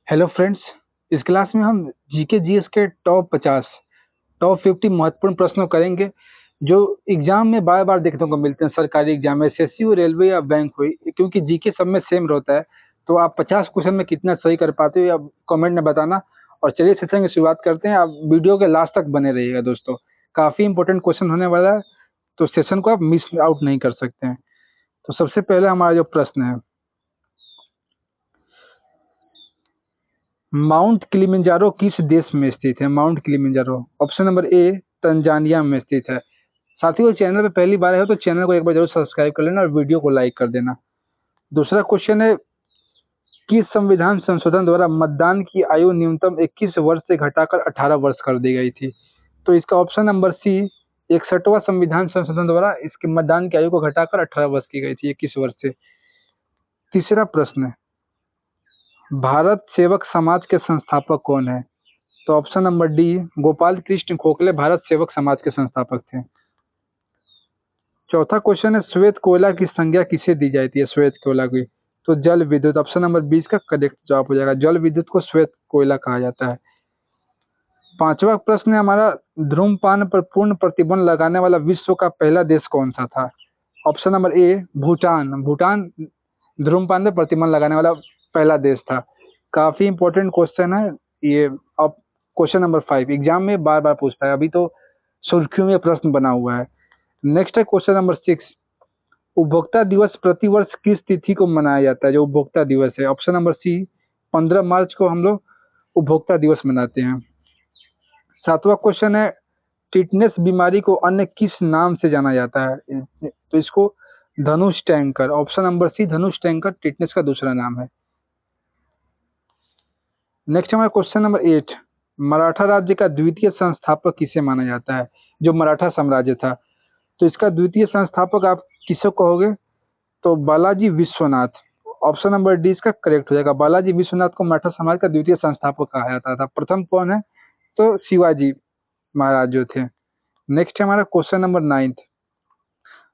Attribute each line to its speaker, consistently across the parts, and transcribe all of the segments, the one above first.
Speaker 1: Hello friends. इस class में हम जीके जीएस के टॉप 50 महत्वपूर्ण प्रश्नों करेंगे जो एग्जाम में बार बार देखने को मिलते हैं। सरकारी एग्जाम में एसएससी हो, रेलवे या बैंक हुई, क्योंकि जीके सब में सेम रहता है। तो आप 50 क्वेश्चन में कितना सही कर पाते हो या कमेंट में बताना। और चलिए सेशन की शुरुआत करते हैं। आप वीडियो के लास्ट तक बने रहिएगा दोस्तों, काफी इंपॉर्टेंट क्वेश्चन होने वाला है, तो सेशन को आप मिस आउट नहीं कर सकते हैं। तो सबसे पहले हमारा जो प्रश्न है, माउंट किलिमंजारो किस देश में स्थित है? माउंट किलिमंजारो, ऑप्शन नंबर ए तंजानिया में स्थित है। साथियों, चैनल पे पहली बार आए हो तो चैनल को एक बार जरूर सब्सक्राइब कर लेना और वीडियो को लाइक कर देना। दूसरा क्वेश्चन है, किस संविधान संशोधन द्वारा मतदान की आयु न्यूनतम 21 वर्ष से घटाकर 18 वर्ष कर दी गई थी? तो इसका ऑप्शन नंबर सी 61वां संविधान संशोधन द्वारा इसके मतदान की आयु को घटाकर 18 वर्ष की गई थी, 21 वर्ष से। तीसरा प्रश्न है, भारत सेवक समाज के संस्थापक कौन है? तो option number D Gopal Krishna Gokhale Bharat सेवक समाज के संस्थापक थे। चौथा क्वेश्चन है, श्वेत कोयला की संज्ञा किसे दी जाती है? श्वेत कोयला की, तो जल विद्युत, ऑप्शन नंबर 20 का करेक्ट जवाब हो जाएगा। जल विद्युत को श्वेत कोयला कहा जाता है। पांचवा प्रश्न है हमारा, धूम्रपान पर पूर्ण प्रतिबंध लगाने वाला विश्व का पहला देश कौन सा था? ऑप्शन नंबर ए भूटान। भूटान धूम्रपान पर प्रतिबंध लगाने वाला पहला देश था। काफी इंपॉर्टेंट क्वेश्चन है ये। अब क्वेश्चन नंबर 5 एग्जाम में बार बार पूछता है, अभी तो सुर्खियों में प्रश्न बना हुआ है। नेक्स्ट है क्वेश्चन नंबर 6, उपभोक्ता दिवस प्रतिवर्ष किस तिथि को मनाया जाता है? जो उपभोक्ता दिवस है, ऑप्शन नंबर सी 15 मार्च को हम लोग उपभोक्ता दिवस मनाते हैं। सातवां क्वेश्चन है, टिटनेस बीमारी को अन्य किस नाम से जाना जाता है? तो इसको धनुष टैंकर, ऑप्शन नंबर सी धनुष टैंकर टिटनेस का दूसरा नाम है। नेक्स्ट हमारा क्वेश्चन नंबर 8, मराठा राज्य का द्वितीय संस्थापक किसे माना जाता है? जो मराठा साम्राज्य था, तो इसका द्वितीय संस्थापक आप किसे कहोगे? तो Balaji Vishwanath, option number D इसका करेक्ट हो जाएगा। बालाजी विश्वनाथ को मराठा समाज का द्वितीय संस्थापक कहा जाता था। प्रथम कौन है? तो शिवाजी महाराज जो थे। नेक्स्ट है हमारा क्वेश्चन नंबर 9,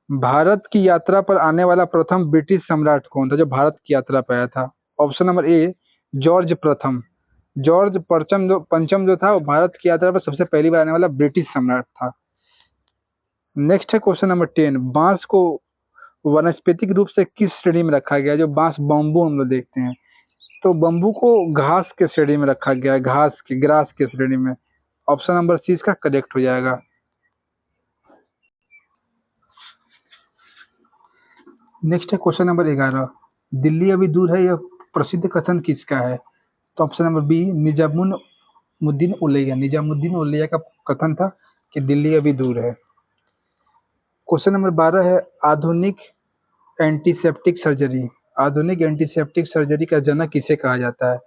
Speaker 1: भारत की यात्रा पर आने वाला प्रथम ब्रिटिश सम्राट कौन था जो भारत की यात्रा पर आया था? ऑप्शन नंबर ए जॉर्ज प्रथम। जॉर्ज पंचम जो था वो भारत की यात्रा पर सबसे पहली बार आने वाला ब्रिटिश सम्राट था। नेक्स्ट है क्वेश्चन नंबर 10, बांस को वनस्पतिक रूप से किस श्रेणी में रखा गया? जो बांस बम्बू हम लोग देखते हैं, तो बम्बू को घास के श्रेणी में रखा गया है, ग्रास के श्रेणी में। ऑप्शन नंबर सी इसका करेक्ट हो जाएगा। नेक्स्ट है क्वेश्चन नंबर 11, दिल्ली अभी दूर है, यह प्रसिद्ध कथन किसका है? तो ऑप्शन नंबर बी निजामुद्दीन औलिया। निजामुद्दीन औलिया का कथन था कि दिल्ली अभी दूर है। क्वेश्चन नंबर 12 है, आधुनिक एंटीसेप्टिक सर्जरी, आधुनिक एंटीसेप्टिक सर्जरी का जनक किसे कहा जाता है?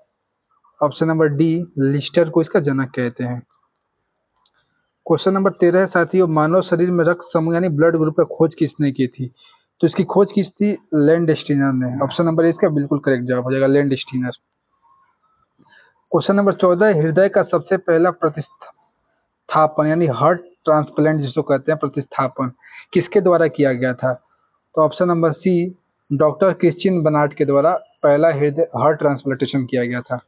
Speaker 1: ऑप्शन नंबर डी लिस्टर को इसका जनक कहते हैं। क्वेश्चन नंबर 13 है साथियों, मानव शरीर में रक्त समूह यानी ब्लड ग्रुप का खोज किसने की थी? तो इसकी खोज किस थी? लैंडस्टीनर ने। ऑप्शन नंबर इसका बिल्कुल करेक्ट जवाब हो जाएगा, लैंडस्टीनर। क्वेश्चन नंबर 14, हृदय का सबसे पहला प्रतिस्थापन यानी हार्ट ट्रांसप्लांट जिसको कहते हैं प्रतिस्थापन किसके द्वारा किया गया था? तो option number C doctor Christiaan Barnard के द्वारा पहला हृदय हार्ट ट्रांसप्लांटेशन किया गया था।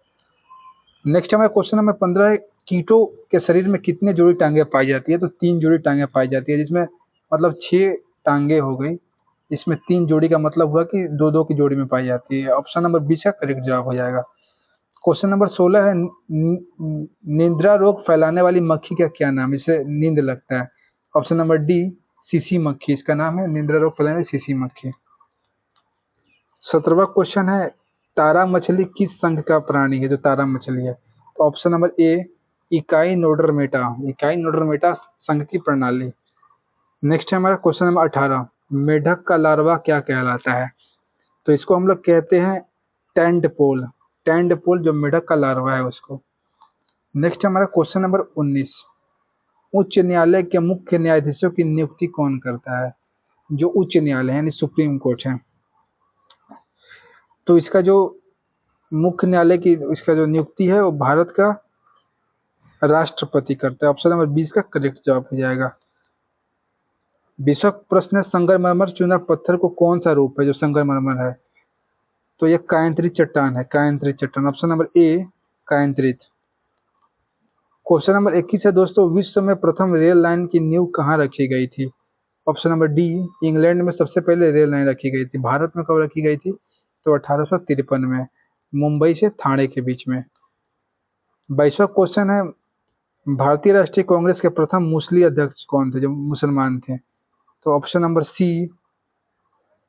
Speaker 1: नेक्स्ट हमारा क्वेश्चन नंबर 15 है, कीटों के शरीर में कितने जोड़ी टांगे पाई जाती है? तो 3 जोड़ी टांगे पाई जाती है, जिसमें मतलब 6 टांगे हो गई, इसमें 3 जोड़ी का मतलब हुआ कि 2-2 की जोड़ी में पाई जाती है। ऑप्शन नंबर बी का करेक्ट जवाब हो जाएगा। क्वेश्चन नंबर 16 है, निद्रा रोग फैलाने वाली मक्खी का क्या नाम है? इसे नींद लगता है। ऑप्शन नंबर डी सीसी मक्खी इसका नाम है, निद्रा रोग फैलाने वाली सीसी मक्खी। 17वां क्वेश्चन है, तारा मछली किस संघ का प्राणी है? जो तारा मछली है, तो ऑप्शन नंबर ए इकाइनोडर्मेटा, इकाइनोडर्मेटा संघ की प्रणाली। नेक्स्ट है हमारा क्वेश्चन नंबर 18, मेढक का लार्वा क्या कहलाता है? तो इसको हम लोग कहते हैं टेंटपोल, टेंटपोल जो मेढक का लार्वा है उसको। नेक्स्ट हमारा क्वेश्चन नंबर 19, उच्च न्यायालय के मुख्य न्यायाधीशों की नियुक्ति कौन करता है? जो उच्च न्यायालय यानी सुप्रीम कोर्ट है, तो इसका जो मुख्य न्यायालय की इसका जो नियुक्ति है वो भारत का राष्ट्रपति करता है। ऑप्शन नंबर 20 का करेक्ट जवाब हो जाएगा। 20वां प्रश्न है, संगमरमर चूना पत्थर को कौन सा रूप है? जो संगमरमर है, तो ये कायंत्री चट्टान है, कायंत्री चट्टान। ऑप्शन नंबर ए कायंत्रित। क्वेश्चन नंबर 21 है दोस्तों, विश्व में प्रथम रेल लाइन की नींव कहाँ रखी गई थी? ऑप्शन नंबर डी इंग्लैंड में सबसे पहले रेल लाइन रखी गई थी। भारत में कब रखी गई थी? तो 1853 में, मुंबई से ठाणे के बीच में। 22वां क्वेश्चन है, भारतीय राष्ट्रीय कांग्रेस के प्रथम मुस्लिम अध्यक्ष कौन थे जो मुसलमान थे? तो option number C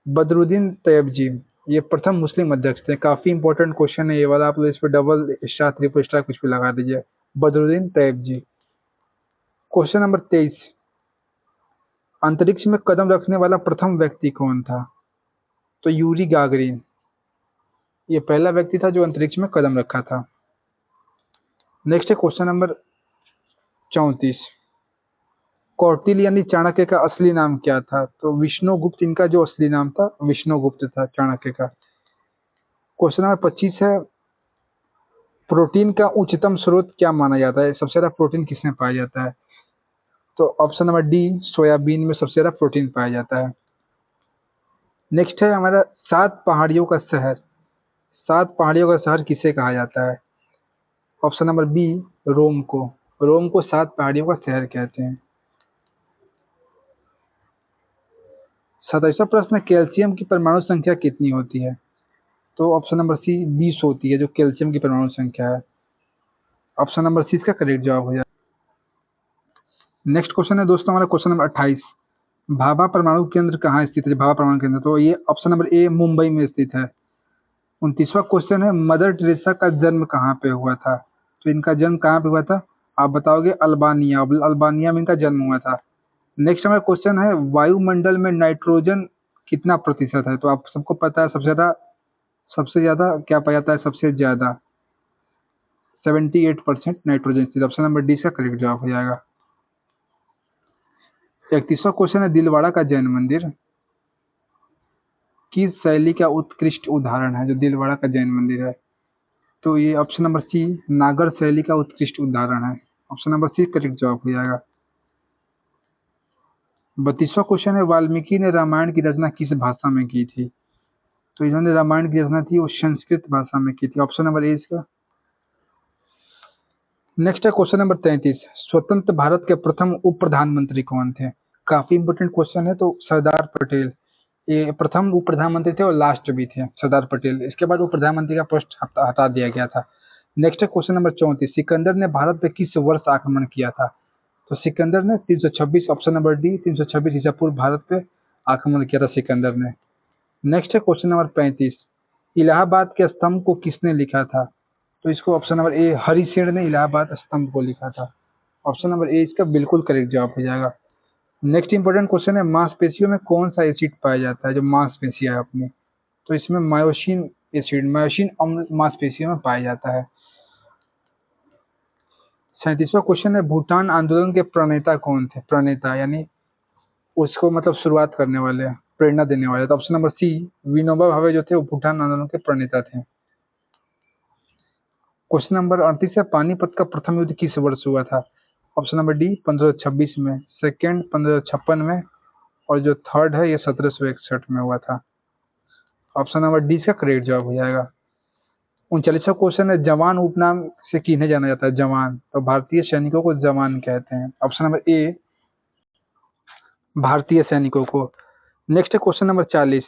Speaker 1: Badruddin Tyabji, ये प्रथम मुस्लिम अध्यक्ष थे। काफी इंपॉर्टेंट क्वेश्चन है ये वाला, आप लोग इस पर डबल स्टार ट्रिपल स्टार कुछ भी लगा दीजिए। बदरुद्दीन तैयबजी। क्वेश्चन नंबर 23, अंतरिक्ष में कदम रखने वाला प्रथम व्यक्ति कौन था? तो यूरी गागरिन, ये पहला व्यक्ति था जो अंतरिक्ष में कदम रखा था। नेक्स्ट है क्वेश्चन नंबर 34, कौटिल्य यानी चाणक्य का असली नाम क्या था? तो विष्णुगुप्त इनका जो असली नाम था विष्णुगुप्त था चाणक्य का। क्वेश्चन नंबर 25 है, प्रोटीन का उच्चतम स्रोत क्या माना जाता है? सबसे ज्यादा प्रोटीन किसमें पाया जाता है? तो ऑप्शन नंबर डी सोयाबीन में सबसे ज्यादा प्रोटीन पाया जाता है। नेक्स्ट है हमारा 7 पहाड़ियों का शहर। 7 पहाड़ियों का शहर किसे कहा जाता है? ऑप्शन नंबर बी रोम को। रोम को 7 पहाड़ियों का शहर कहते हैं। 27वां प्रश्न, कैल्शियम की परमाणु संख्या कितनी होती है? तो ऑप्शन नंबर सी 20 होती है, जो कैल्शियम की परमाणु संख्या है। ऑप्शन नंबर सी इसका करेक्ट जवाब हो जाए। नेक्स्ट क्वेश्चन है दोस्तों हमारा क्वेश्चन नंबर 28, भाभा परमाणु केंद्र कहाँ स्थित है? भाभा परमाणु केंद्र, तो ये ऑप्शन नंबर ए मुंबई में स्थित है। 29वां क्वेश्चन है, मदर टेरेसा का जन्म कहाँ पे हुआ था? तो इनका जन्म कहाँ पे हुआ था? आप बताओगे अल्बानिया, अल्बानिया में इनका जन्म हुआ था। नेक्स्ट हमारा क्वेश्चन है, वायुमंडल में नाइट्रोजन कितना प्रतिशत है? तो आप सबको पता है सबसे ज्यादा क्या पाया जाता है? सबसे ज्यादा 78% नाइट्रोजन स्थित। ऑप्शन नंबर डी का करेक्ट जवाब हो जाएगा। 31वां क्वेश्चन है, दिलवाड़ा का जैन मंदिर किस शैली का उत्कृष्ट उदाहरण है? जो दिलवाड़ा का जैन मंदिर है, तो ये ऑप्शन नंबर सी नागर शैली का उत्कृष्ट उदाहरण है। ऑप्शन नंबर सी करेक्ट जवाब हो जाएगा। 32वां क्वेश्चन है, वाल्मीकि ने रामायण की रचना किस भाषा में की थी? तो इन्होंने रामायण की रचना थी वो संस्कृत भाषा में की थी। ऑप्शन नंबर ए इसका। नेक्स्ट है क्वेश्चन नंबर 33, स्वतंत्र भारत के प्रथम उप प्रधानमंत्री कौन थे? काफी इंपोर्टेंट क्वेश्चन है। तो सरदार पटेल, ये प्रथम उप प्रधानमंत्री थे और लास्ट भी थे सरदार पटेल। इसके बाद उप प्रधानमंत्री का पोस्ट हटा दिया गया था। नेक्स्ट है क्वेश्चन नंबर 34, सिकंदर ने भारत पे किस वर्ष आक्रमण किया था? तो सिकंदर ने 326, ऑप्शन नंबर डी 326 ईसा पूर्व भारत पे आक्रमण किया था सिकंदर ने। नेक्स्ट है क्वेश्चन नंबर 35, इलाहाबाद के स्तंभ को किसने लिखा था? तो इसको ऑप्शन नंबर ए हरिसेन ने इलाहाबाद स्तंभ को लिखा था। ऑप्शन नंबर ए इसका बिल्कुल करेक्ट जवाब हो जाएगा। नेक्स्ट इंपॉर्टेंट क्वेश्चन है, मांसपेशियों में कौन सा एसिड पाया जाता है? जो मांसपेशियां है अपनी, तो इसमें मायोसिन एसिड, मायोसिन अम्ल मांसपेशियों में पाया जाता है। 37वां क्वेश्चन है, भूटान आंदोलन के प्रणेता कौन थे? प्रणेता यानी उसको मतलब शुरुआत करने वाले, प्रेरणा देने वाले। तो ऑप्शन नंबर सी विनोबा भावे जो थे वो भूटान आंदोलन के प्रणेता थे। क्वेश्चन नंबर 38 है, पानीपत का प्रथम युद्ध किस वर्ष हुआ था? ऑप्शन नंबर डी 1526 में, सेकंड 1556 में, और जो थर्ड है ये 1761 में हुआ था। ऑप्शन नंबर डी का करेक्ट जवाब हो जाएगा। 39वां क्वेश्चन है, जवान उपनाम से किन्हें जाना जाता है? जवान, तो भारतीय सैनिकों को जवान कहते हैं। ऑप्शन नंबर ए भारतीय सैनिकों को। नेक्स्ट है क्वेश्चन नंबर 40,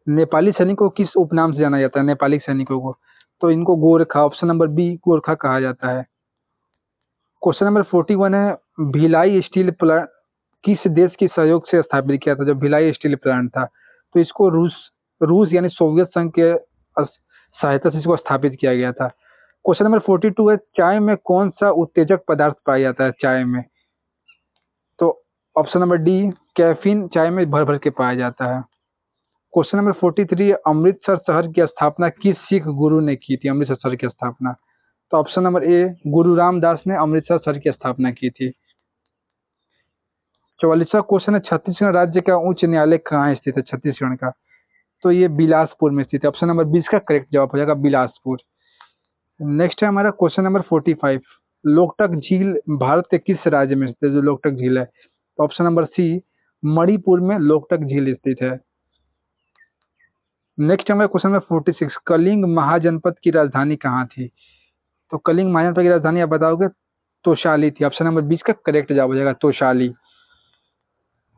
Speaker 1: नेपाली सैनिकों को किस उपनाम से जाना जाता है? नेपाली सैनिकों को, तो इनको Gorkha, option number B Gorkha कहा जाता है। क्वेश्चन नंबर 41 है, भिलाई स्टील प्लांट किस देश के सहयोग से स्थापित किया था? जो भिलाई स्टील प्लांट था, तो इसको रूस यानी सोवियत संघ के सहायता से इसको स्थापित किया गया था। क्वेश्चन नंबर 42 है, चाय में कौन सा उत्तेजक पदार्थ पाया जाता है? चाय में, तो ऑप्शन नंबर डी कैफीन चाय में भर भर के पाया जाता है। क्वेश्चन नंबर 43, अमृतसर शहर की स्थापना किस सिख गुरु ने की थी? अमृतसर शहर की स्थापना, तो ऑप्शन नंबर ए गुरु रामदास ने अमृतसर शहर की स्थापना की थी। 44वां क्वेश्चन है, छत्तीसगढ़ राज्य का उच्च न्यायालय कहाँ स्थित है? छत्तीसगढ़ का, तो ये बिलासपुर में स्थित है। ऑप्शन नंबर 20 का करेक्ट जवाब हो जाएगा बिलासपुर। नेक्स्ट है हमारा क्वेश्चन नंबर 45, लोकटक झील भारत के किस राज्य में स्थित है? जो लोकटक झील है, तो ऑप्शन नंबर सी मणिपुर में लोकटक झील स्थित है। नेक्स्ट हमारे क्वेश्चन नंबर 46, कलिंग महाजनपद की राजधानी कहाँ थी? तो कलिंग महाजनपद की राजधानी आप बताओगे? तोशाली थी। ऑप्शन नंबर 20 का करेक्ट जवाब हो जाएगा तोशाली।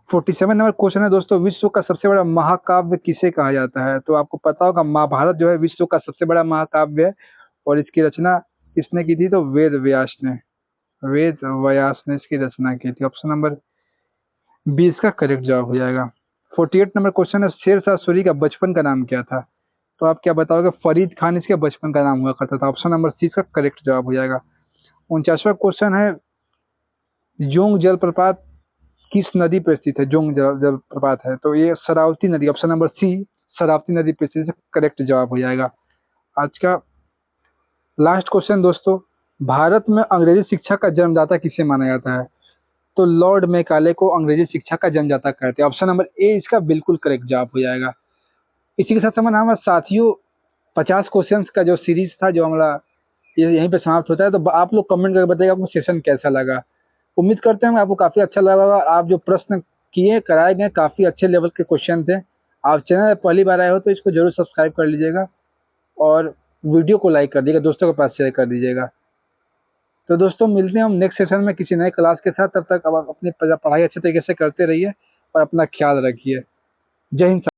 Speaker 1: 47 नंबर क्वेश्चन है दोस्तों, विश्व का सबसे बड़ा महाकाव्य किसे कहा जाता है? तो आपको पता होगा महाभारत जो है विश्व का सबसे बड़ा महाकाव्य है, और इसकी रचना किसने की थी? तो वेद व्यास ने। वेद व्यास ने इसकी रचना की थी। ऑप्शन नंबर 20 का करेक्ट जवाब हो जाएगा। 48 नंबर क्वेश्चन है, शेरशाह सूरी का बचपन का नाम क्या था? तो आप क्या बताओगे? फरीद खान इसके बचपन का नाम हुआ करता था। ऑप्शन नंबर 30 का करेक्ट जवाब हो जाएगा। 49वां क्वेश्चन है, जोंग जलप्रपात किस नदी पर स्थित है? जोंग जलप्रपात है तो ये शरावती नदी, ऑप्शन नंबर सी शरावती नदी पर स्थित है, करेक्ट जवाब हो जाएगा। आज का लास्ट क्वेश्चन दोस्तों, भारत में अंग्रेजी शिक्षा का जन्मदाता किसे माना जाता है? तो लॉर्ड मैकाले को अंग्रेजी शिक्षा का जन्मदाता कहते हैं। ऑप्शन नंबर ए इसका बिल्कुल करेक्ट जवाब हो जाएगा। इसी के साथ हमारा साथियों 50 क्वेश्चंस का जो सीरीज था जो हमारा ये यहीं पे समाप्त होता है। तो आप लोग कमेंट करके बताइएगा आपको सेशन कैसा लगा। उम्मीद करते हैं आपको काफ़ी अच्छा लगा होगा। आप जो प्रश्न किए कराए गए काफ़ी अच्छे लेवल के क्वेश्चन थे। आप चैनल पर पहली बार आए हो तो इसको जरूर सब्सक्राइब कर लीजिएगा और वीडियो को लाइक कर दीजिएगा, दोस्तों के पास शेयर कर दीजिएगा। तो दोस्तों मिलते हैं हम नेक्स्ट सेशन में किसी नए क्लास के साथ। तब तक आप अपनी पढ़ाई अच्छे तरीके से करते रहिए और अपना ख्याल रखिए। जय हिंद।